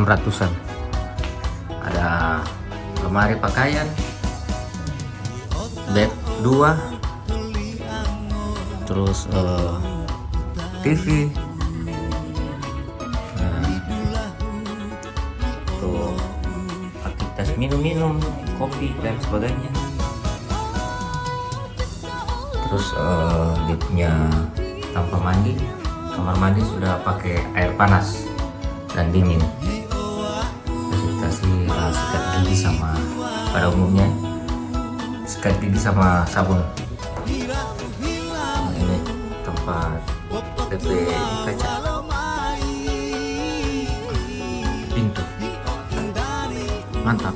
600-an. Ada lemari pakaian, bed 2, terus TV, tuh aktivitas minum-minum, kopi dan sebagainya. Terus dia punya tanpa mandi, kamar mandi sudah pakai air panas dan dingin. Kasih sikat gigi sama, pada umumnya sikat gigi sama sabun. Nah, ini tempat DP kaca, pintu, mantap.